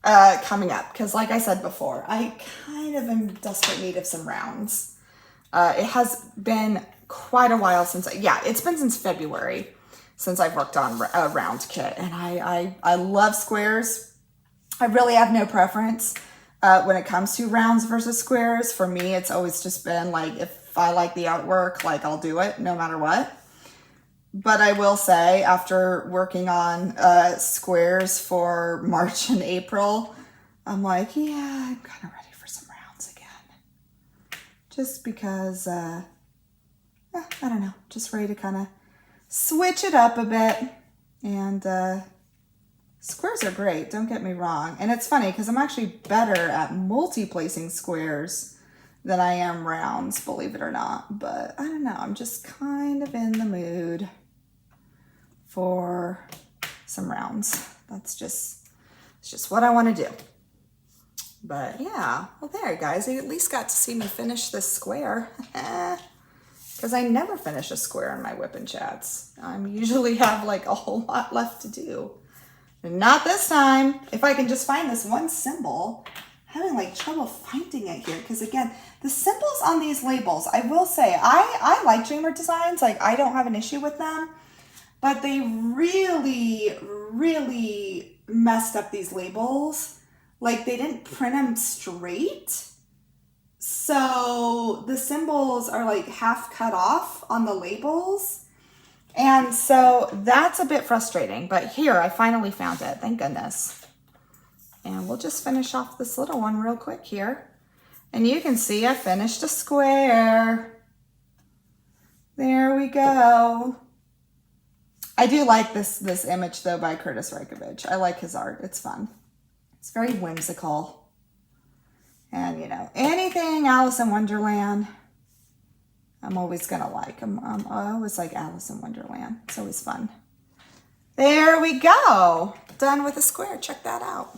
S1: coming up. Because like I said before, I kind of am in desperate need of some rounds. It has been quite a while since, it's been since February since I've worked on a round kit. And I love squares. I really have no preference when it comes to rounds versus squares. For me, it's always just been like, if I like the artwork, like I'll do it no matter what. But I will say, after working on squares for March and April, I'm like, yeah, I'm kind of ready for some rounds again. Just because, I don't know, just ready to kind of switch it up a bit. And squares are great, don't get me wrong. And it's funny because I'm actually better at multi-placing squares than I am rounds, believe it or not. But I don't know, I'm just kind of in the mood for some rounds. It's just what I want to do. But yeah, well there guys, you at least got to see me finish this square. Because I never finish a square in my WIP and Chats. I usually have like a whole lot left to do. And not this time. If I can just find this one symbol, having like trouble finding it here, because again, the symbols on these labels, I will say, I like Dreamer Designs, like I don't have an issue with them, but they really, really messed up these labels. Like they didn't print them straight. So the symbols are like half cut off on the labels. And so that's a bit frustrating, but here I finally found it, thank goodness. And we'll just finish off this little one real quick here. And you can see I finished a square. There we go. I do like this image though by Curtis Reikovich. I like his art, it's fun. It's very whimsical. And you know, anything Alice in Wonderland, I'm always gonna like. I always like Alice in Wonderland. It's always fun. There we go. Done with a square. Check that out.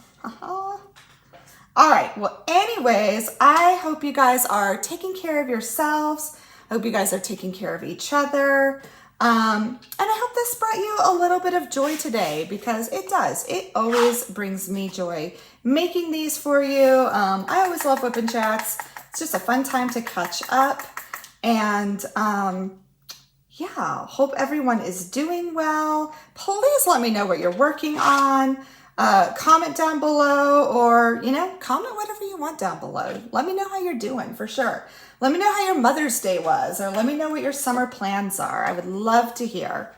S1: All right, well, anyways, I hope you guys are taking care of yourselves. I hope you guys are taking care of each other. And I hope this brought you a little bit of joy today, because it does. It always brings me joy making these for you. I always love WIP and Chats. It's just a fun time to catch up. And yeah, hope everyone is doing well. Please let me know what you're working on. Comment down below, or, comment whatever you want down below. Let me know how you're doing, for sure. Let me know how your Mother's Day was, or let me know what your summer plans are. I would love to hear.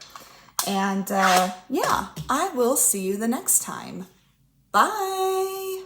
S1: And yeah, I will see you the next time. Bye.